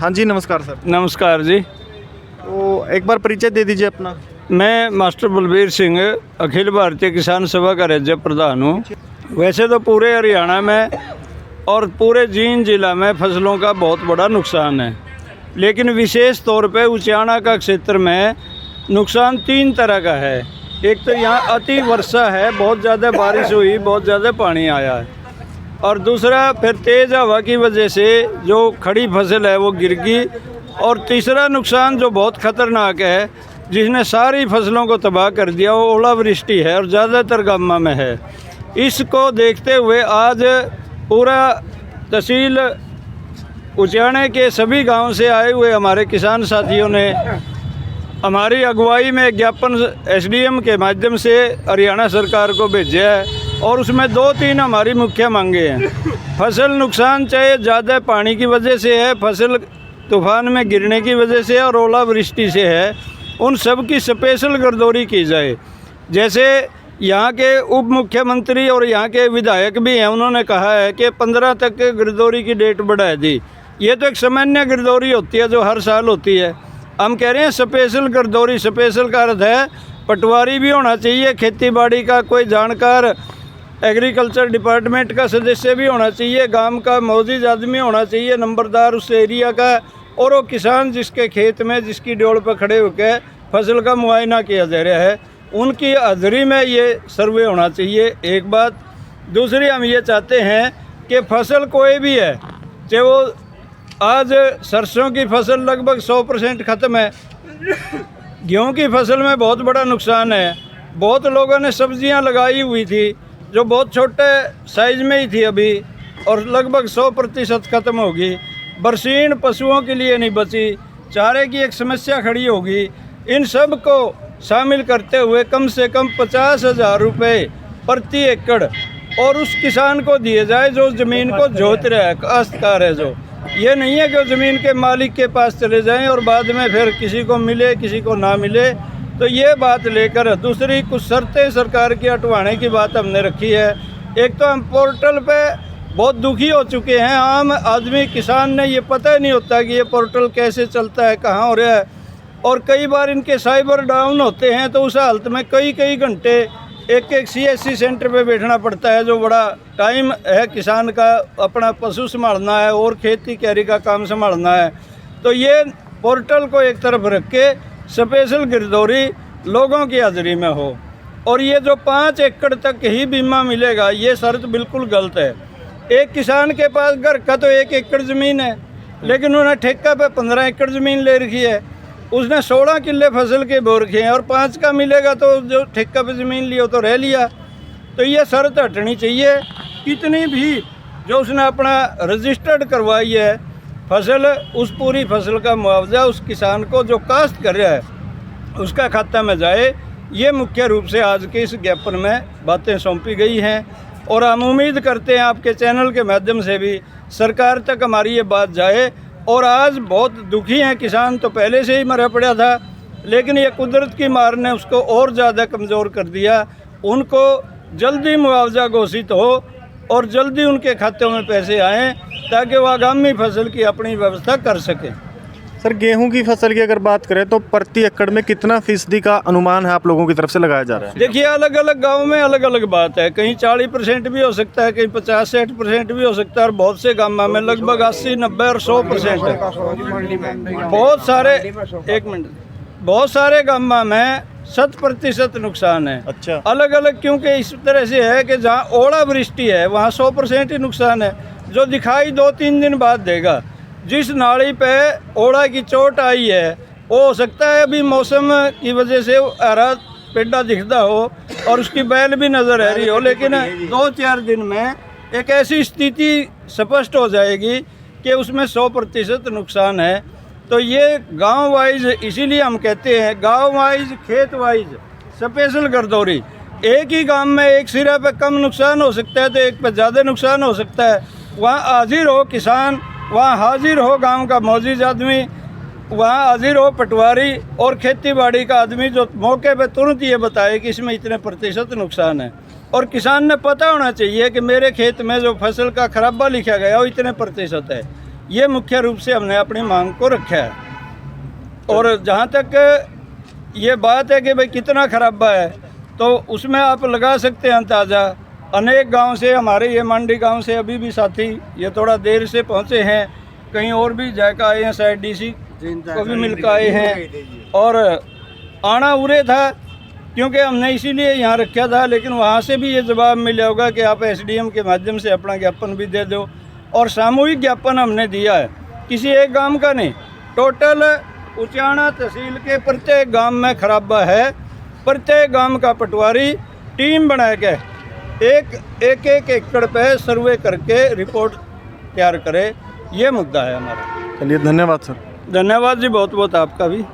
हाँ जी, नमस्कार सर। नमस्कार जी। तो एक बार परिचय दे दीजिए अपना। मैं मास्टर बलबीर सिंह अखिल भारतीय किसान सभा का राज्य प्रधान हूँ। वैसे तो पूरे हरियाणा में और पूरे जींद जिला में फसलों का बहुत बड़ा नुकसान है, लेकिन विशेष तौर पे उचाना का क्षेत्र में नुकसान 3 तरह का है। एक तो यहाँ अति वर्षा है, बहुत ज़्यादा बारिश हुई, बहुत ज़्यादा पानी आया है, और दूसरा फिर तेज़ हवा की वजह से जो खड़ी फसल है वो गिर गई, और तीसरा नुकसान जो बहुत ख़तरनाक है जिसने सारी फसलों को तबाह कर दिया वो ओलावृष्टि है, और ज़्यादातर गामा में है। इसको देखते हुए आज पूरा तहसील उचाने के सभी गांव से आए हुए हमारे किसान साथियों ने हमारी अगुवाई में ज्ञापन एसडीएम के माध्यम से हरियाणा सरकार को भेजा है, और उसमें 2-3 हमारी मुख्य मांगे हैं। फसल नुकसान चाहे ज़्यादा पानी की वजह से है, फसल तूफान में गिरने की वजह से और ओलावृष्टि से है, उन सब की स्पेशल गिरदौरी की जाए। जैसे यहाँ के उप मुख्यमंत्री और यहाँ के विधायक भी हैं, उन्होंने कहा है कि 15 तक गिरदौरी की डेट बढ़ा दी। ये तो एक सामान्य गिरदौरी होती है जो हर साल होती है। हम कह रहे हैं स्पेशल गिरदौरी। स्पेशल का अर्थ है पटवारी भी होना चाहिए, खेती बाड़ी का कोई जानकार, एग्रीकल्चर डिपार्टमेंट का सदस्य भी होना चाहिए, गांव का मौजूद आदमी होना चाहिए, नंबरदार उस एरिया का, और वो किसान जिसके खेत में जिसकी डोल पर खड़े होकर फसल का मुआयना किया जा रहा है, उनकी हाजिरी में ये सर्वे होना चाहिए। एक बात। दूसरी, हम ये चाहते हैं कि फसल कोई भी है, चाहे वो आज सरसों की फसल लगभग 100% ख़त्म है, गेहूं की फसल में बहुत बड़ा नुकसान है, बहुत लोगों ने सब्जियां लगाई हुई थी जो बहुत छोटे साइज़ में ही थी अभी, और लगभग 100% ख़त्म होगी। बरसीन पशुओं के लिए नहीं बची, चारे की एक समस्या खड़ी होगी। इन सब को शामिल करते हुए कम से कम 50,000 रुपये प्रति एकड़ और उस किसान को दिए जाए जो ज़मीन को जोत रहा है, काश्तकार है जो। ये नहीं है कि ज़मीन के मालिक के पास चले जाएं और बाद में फिर किसी को मिले किसी को ना मिले। तो ये बात लेकर दूसरी कुछ शर्तें सरकार की हटवाने की बात हमने रखी है। एक तो हम पोर्टल पे बहुत दुखी हो चुके हैं, आम आदमी किसान ने ये पता ही नहीं होता कि ये पोर्टल कैसे चलता है, कहाँ हो रहा है, और कई बार इनके साइबर डाउन होते हैं तो उस हालत में कई घंटे एक CSC सेंटर पे बैठना पड़ता है, जो बड़ा टाइम है किसान का, अपना पशु संभालना है और खेती कैरी का काम संभालना है। तो ये पोर्टल को एक तरफ रख के स्पेशल गिरदौरी लोगों की हाजिरी में हो, और ये जो 5 एकड़ तक ही बीमा मिलेगा ये शर्त बिल्कुल गलत है। एक किसान के पास घर का तो 1 एकड़ ज़मीन है, लेकिन उन्हें ठेका पे 15 एकड़ ज़मीन ले रखी है, उसने 16 किले फसल के बो रखे हैं, और 5 का मिलेगा तो जो ठेका पे ज़मीन लिया तो रह लिया। तो ये शर्त हटनी चाहिए। कितनी भी जो उसने अपना रजिस्टर्ड करवाई है फसल, उस पूरी फसल का मुआवजा उस किसान को जो काश्त कर रहा है उसका खाता में जाए। ये मुख्य रूप से आज के इस ज्ञापन में बातें सौंपी गई हैं, और हम उम्मीद करते हैं आपके चैनल के माध्यम से भी सरकार तक हमारी ये बात जाए। और आज बहुत दुखी हैं किसान, तो पहले से ही मरा पड़ा था, लेकिन ये कुदरत की मार ने उसको और ज़्यादा कमज़ोर कर दिया। उनको जल्दी मुआवजा घोषित हो और जल्दी उनके खातों में पैसे आएँ ताकि वो आगामी फसल की अपनी व्यवस्था कर सकें। सर, गेहूं की फसल की अगर बात करें तो प्रति एकड़ में कितना फीसदी का अनुमान है आप लोगों की तरफ से लगाया जा रहा है? देखिए, अलग अलग गांव में अलग अलग बात है। कहीं 40% भी हो सकता है, कहीं 50-60% भी हो सकता है, और बहुत से गांव में लगभग 80, 90 और 100% है। बहुत सारे गांव में 100% नुकसान है। अच्छा। अलग अलग क्योंकि इस तरह से है कि जहाँ ओलावृष्टि है वहाँ 100% ही नुकसान है, जो दिखाई 2-3 दिन बाद देगा। जिस नाली पे ओला की चोट आई है वो हो सकता है अभी मौसम की वजह से हरा पेड़ा दिखता हो और उसकी बैल भी नज़र आ रही हो, लेकिन 2-4 दिन में एक ऐसी स्थिति स्पष्ट हो जाएगी कि उसमें 100% नुकसान है। तो ये गांव वाइज, इसीलिए हम कहते हैं गांव वाइज, खेत वाइज स्पेशल गिरदौरी। एक ही गांव में एक सिरे पे कम नुकसान हो सकता है तो एक पे ज़्यादा नुकसान हो सकता है। वहाँ हाजिर हो किसान, वहाँ हाजिर हो गांव का मौजूद आदमी, वहाँ हाजिर हो पटवारी और खेती बाड़ी का आदमी, जो मौके पे तुरंत ये बताए कि इसमें इतने प्रतिशत नुकसान है। और किसान ने पता होना चाहिए कि मेरे खेत में जो फसल का खराबा लिखा गया वो इतने प्रतिशत है। ये मुख्य रूप से हमने अपनी मांग को रखा है। और जहाँ तक ये बात है कि भाई कितना खराबा है, तो उसमें आप लगा सकते हैं अंदाज़ा। अनेक गांव से, हमारे ये मंडी गांव से अभी भी साथी ये थोड़ा देर से पहुंचे हैं, कहीं और भी जाकर आए हैं, शायद डीसी को भी मिलकर आए हैं। और आना उरे था क्योंकि हमने इसीलिए यहाँ रखा था, लेकिन वहाँ से भी ये जवाब मिला होगा कि आप एसडीएम के माध्यम से अपना ज्ञापन भी दे दो। और सामूहिक ज्ञापन हमने दिया है, किसी एक गांव का नहीं, टोटल उचाना तहसील के प्रत्येक गांव में खराबा है। प्रत्येक गांव का पटवारी टीम बना के एक एकड़ पे सर्वे करके रिपोर्ट तैयार करे, ये मुद्दा है हमारा। चलिए, धन्यवाद सर। धन्यवाद जी, बहुत बहुत आपका भी।